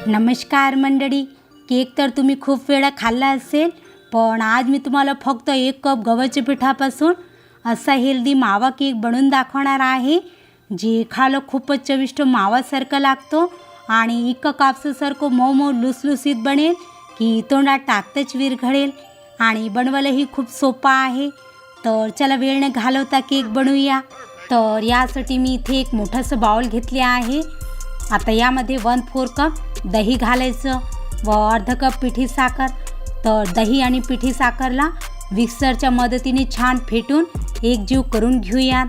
नमस्कार मंडळी, केक तर तुम्ही खूप वेळा खाल्ला असेल, पण आज मी तुम्हाला फक्त 1 कप गव्हाच्या पिठापासून असा हेल्दी मावा केक बनवून दाखवणार आहे, जे खायला खूपच चविष्ट मावासारखं लागतो आणि इतकं कापसासारखं मऊ मऊ लुसलुसीत बनेल की तोंडात टाकताच विरघळेल आणि बनवायलाही खूप सोपा आहे. तर चला वेळ न घालवता केक बनवूया. तर यासाठी मी इथे एक मोठासा बाउल घेतले आहे. आता यामध्ये 1/4 कप दही घालायचं व अर्धा कप पिठी साखर. तर दही आणि पिठी साखरला मिक्सरच्या मदतीने छान फेटून एकजीव करून घेऊयात.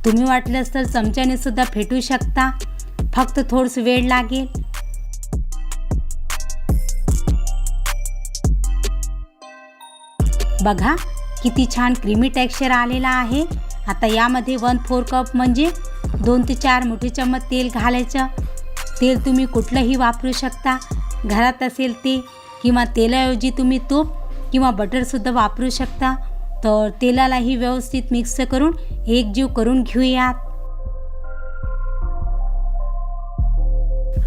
तुम्ही वाटलंच तर चमच्याने सुद्धा फेटू शकता, फक्त थोडंसं वेळ लागेल. बघा किती छान क्रीमी टेक्स्चर आलेला आहे. आता यामध्ये 1/4 कप म्हणजे 2 ते 4 मोठे चम्मच तेल घालायचं. तेल तुम्ही कुठलंही वापरू शकता, घरात असेल ते, किंवा तेलाऐवजी तुम्ही तूप किंवा बटरसुद्धा वापरू शकता. तर तेलालाही व्यवस्थित मिक्स करून एकजीव करून घेऊयात.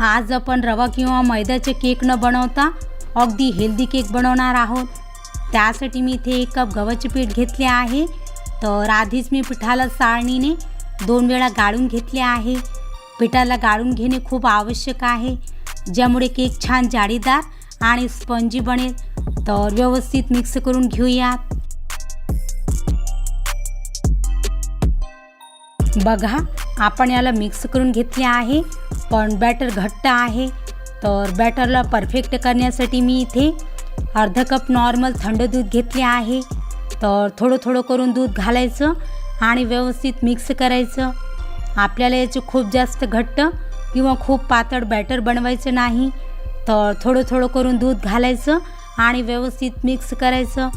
आज आपण रवा किंवा मैद्याचे केक न बनवता अगदी हेल्दी केक बनवणार आहोत. त्यासाठी मी इथे 1 कप गव्हाचे पीठ घेतले आहे. तर आधीच मी पिठाला चाळणीने 2 वेळा गाळून घेतले आहे. पिठाला गाळून घेणे खूप आवश्यक आहे, ज्यामुळे केक छान जाळीदार आणि स्पंजी बनेल. तर व्यवस्थित मिक्स करून घेऊयात. बघा आपण याला मिक्स करून घेतले आहे, पण बॅटर घट्ट आहे. तर बॅटरला परफेक्ट करण्यासाठी मी इथे अर्धा कप नॉर्मल थंड दूध घेतले आहे. तर थोडं थोडं करून दूध घालायचं आणि व्यवस्थित मिक्स करायचं. आपल्याला याचे खूप जास्त घट्ट किंवा खूप पातळ बॅटर बनवायचं नाही. तर थोडं थोडं करून दूध घालायचं आणि व्यवस्थित मिक्स करायचं.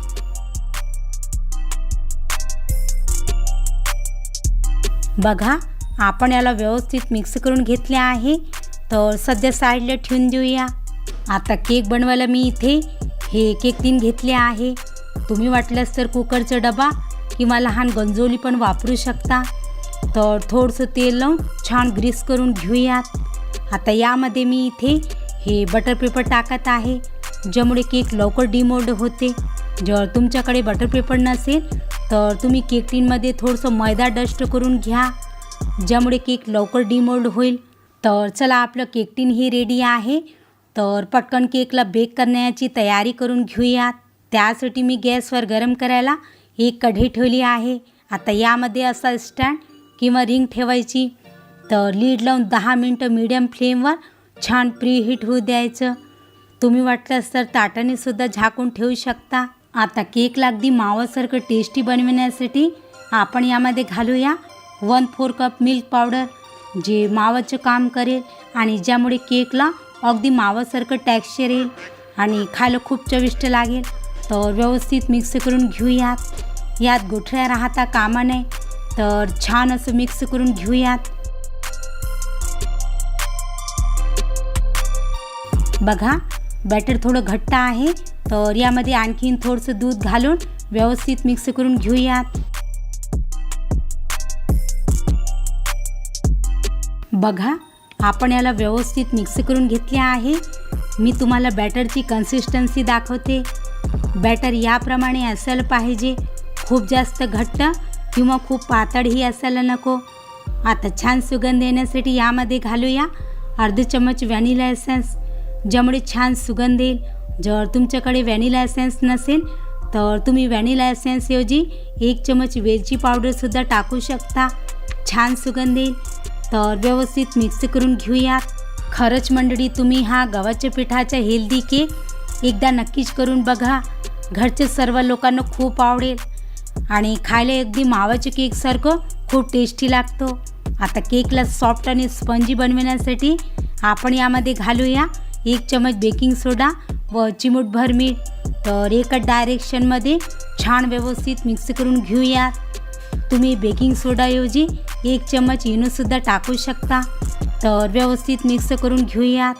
बघा आपण याला व्यवस्थित मिक्स करून घेतले आहे. तर सध्या साईडला ठेवून देऊया. आता केक बनवायला मी इथे हे केक टीन घेतले आहे. तुम्ही वाटल्यास तर कुकरचा डबा किंवा लहान गंजोली पण वापरू शकता. तर थोडंसं तेल लावून छान ग्रीस करून घेऊयात. आता यामध्ये मी इथे हे बटर पेपर टाकत आहे, ज्यामुळे केक लवकर डिमोल्ड होते. जर तुमच्याकडे बटर पेपर नसेल तर तुम्ही केक टीनमध्ये थोडंसं मैदा डस्ट करून घ्या, ज्यामुळे केक लवकर डिमोल्ड होईल. तर चला आपलं केक टीन ही रेडी आहे. तर पटकन केकला बेक करण्याची तयारी करून घेऊयात. त्यासाठी मी गॅसवर गरम करायला एक कढई ठेवली आहे. आता यामध्ये असा स्टँड किंवा रिंग ठेवायची. तर लीड लावून 10 मिनटं मीडियम फ्लेमवर छान प्रीहीट होऊ द्यायचं. तुम्ही वाटलंच तर ताटाने सुद्धा झाकून ठेवू शकता. आता केकला अगदी मावासारखं टेस्टी बनविण्यासाठी आपण यामध्ये घालूया 1/4 कप मिल्क पावडर, जे मावाचं काम करेल आणि ज्यामुळे केकला अगदी मावासारखं टेक्स्चर येईल आणि खायला खूप चविष्ट लागेल. तर व्यवस्थित मिक्स करून घेऊयात. यात गुठळ्या राहता कामा नये. तर छान असं मिक्स करून घेऊयात. बघा बॅटर थोडं घट्ट आहे. तर यामध्ये आणखीन थोडंसं दूध घालून व्यवस्थित मिक्स करून घेऊयात. बघा आपण याला व्यवस्थित मिक्स करून घेतले आहे. मी तुम्हाला बॅटरची कन्सिस्टन्सी दाखवते. बॅटर याप्रमाणे असायला पाहिजे, खूप जास्त घट्ट किंवा खूप पातळही असायला नको. आता छान सुगंध येण्यासाठी यामध्ये घालूया अर्धा चम्मच व्हॅनिला एसेन्स, ज्यामुळे छान सुगंध येईल. जर तुमच्याकडे व्हॅनिला एसेन्स नसेल तर तुम्ही व्हॅनिला एसेन्सऐवजी 1 चम्मच वेलची पावडरसुद्धा टाकू शकता, छान सुगंध येईल. तर व्यवस्थित मिक्स करून घेऊयात. खरंच मंडळी, तुम्ही हा गव्हाच्या पिठाचा हेल्दी केक एकदा नक्कीच करून बघा. घरच्या सर्व लोकांना खूप आवडेल आणि खायला अगदी मावाच्या केकसारखं खूप टेस्टी लागतो. आता केकला सॉफ्ट आणि स्पंजी बनविण्यासाठी आपण यामध्ये घालूया 1 चम्मच बेकिंग सोडा व चिमूटभर मीठ. तर एकाच डायरेक्शनमध्ये छान व्यवस्थित मिक्स करून घेऊयात. तुम्ही बेकिंग सोडाऐवजी 1 चम्मच इनोसुद्धा टाकू शकता. तर व्यवस्थित मिक्स करून घेऊयात.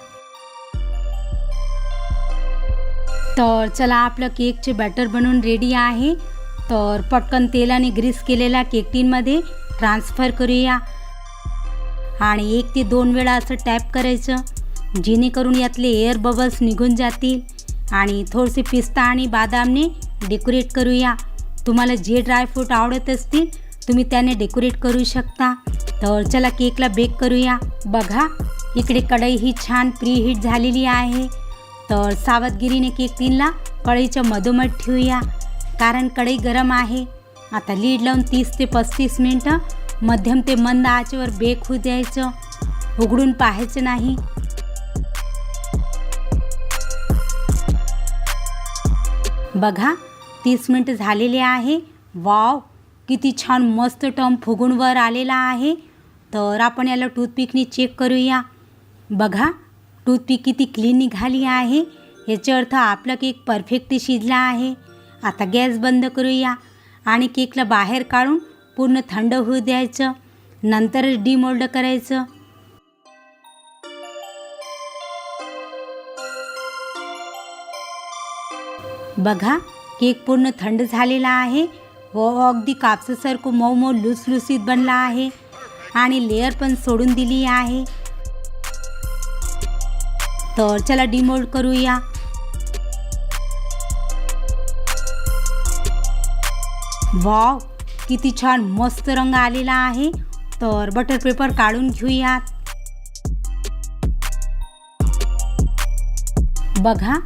तर चला आपलं केकचे बॅटर बनवून रेडी आहे. तर पटकन तेलाने ग्रीस केलेल्या केक टीनमध्ये ट्रान्सफर करूया आणि 1 ते 2 वेळा असं टॅप करायचं, जेणेकरून यातले एअर बबल्स निघून जातील. आणि थोडेसे पिस्ता आणि बदामने डेकोरेट करूया. तुम्हाला जे ड्रायफ्रूट आवडत असतील तुम्ही त्याने डेकोरेट करू शकता. तर चला केकला बेक करूया. बघा इकडे कढई ही छान प्रीहीट झालेली आहे. तर सावधगिरीने केक टिनला कढईच्या मधोमध ठेवूया, कारण कढई गरम आहे. आता लीड लावून 30 ते 35 मिनटं मध्यम ते मंद आचेवर बेक होऊ द्यायचं. उघडून पाहायचं नाही. बघा 30 मिनटं झालेले आहे. वाव, किती छान मस्त टर्म फुगून वर आलेला आहे. तर आपण याला टूथपिकने चेक करूया. बघा टूथपिक किती क्लीन निघाली आहे. याचा अर्थ आपला केक परफेक्टली शिजला आहे. आता गॅस बंद करूया आणि केकला बाहेर काढून पूर्ण थंड होऊ द्यायचं. नंतरच डिमोल्ड करायचं. बघा केक पूर्ण थंड झालेला आहे व अगदी कापसासारखं मऊ मऊ लुसलुसीत बनला आहे आणि लेअर पण सोडून दिली आहे. तर चला डिमोल्ड करूया. वाव, किती छान मस्त रंग आलेला आहे. तर बटर पेपर काढून घेऊयात. बघा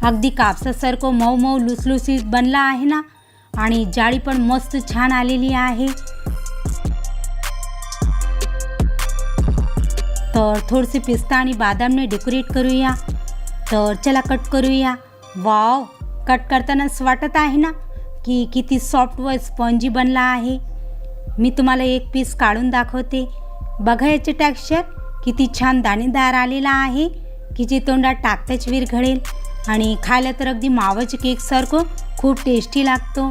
अगदी कापसासारखं मऊ मऊ लुसलुसीत बनला आहे ना, आणि जाळी पण मस्त छान आलेली आहे. तर थोडेसे पिस्ता आणि बदामने डेकोरेट करूया. तर चला कट करूया. वाव, कट करतानाच वाटत आहे ना की किती सॉफ्ट व स्पॉन्जी बनला आहे. मी तुम्हाला एक पीस काढून दाखवते. बघा याचे टेक्स्चर किती छान दाणेदार आलेला आहे की जे तोंडात टाकताच विरघळेल. आणि खायला तर अगदी मावाच्या केकसारखं खूप टेस्टी लागतो.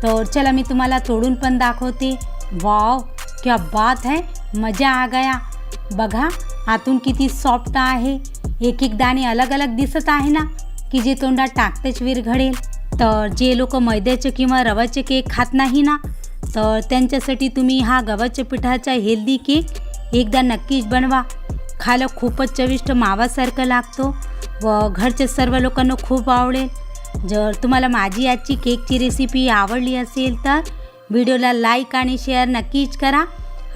तर चला मी तुम्हाला तोडून पण दाखवते. वाव, क्या बात है, मजा आ गया. बघा आतून किती सॉफ्ट आहे. एक एक दाणे अलग अलग दिसत आहे ना की जे तोंडात टाकताच विरघळेल. तर जे लोक मैद्याचे किंवा रव्याचे केक खात नाही ना, तर त्यांच्यासाठी तुम्ही हा गव्हाच्या पिठाचा हेल्दी केक एकदा नक्कीच बनवा. खायला खूपच चविष्ट मावासारखं लागतो व घरच्या सर्व लोकांना खूप आवडेल. जर तुम्हाला माझी आजची केकची रेसिपी आवडली असेल तर व्हिडिओला लाईक आणि शेअर नक्कीच करा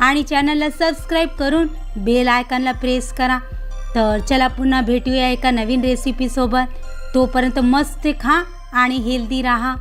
आणि चॅनलला सबस्क्राईब करून बेल आयकॉनला प्रेस करा. तर चला पुन्हा भेटूया एका नवीन रेसिपीसोबत. तोपर्यंत मस्त खा आणि हेल्दी राहा.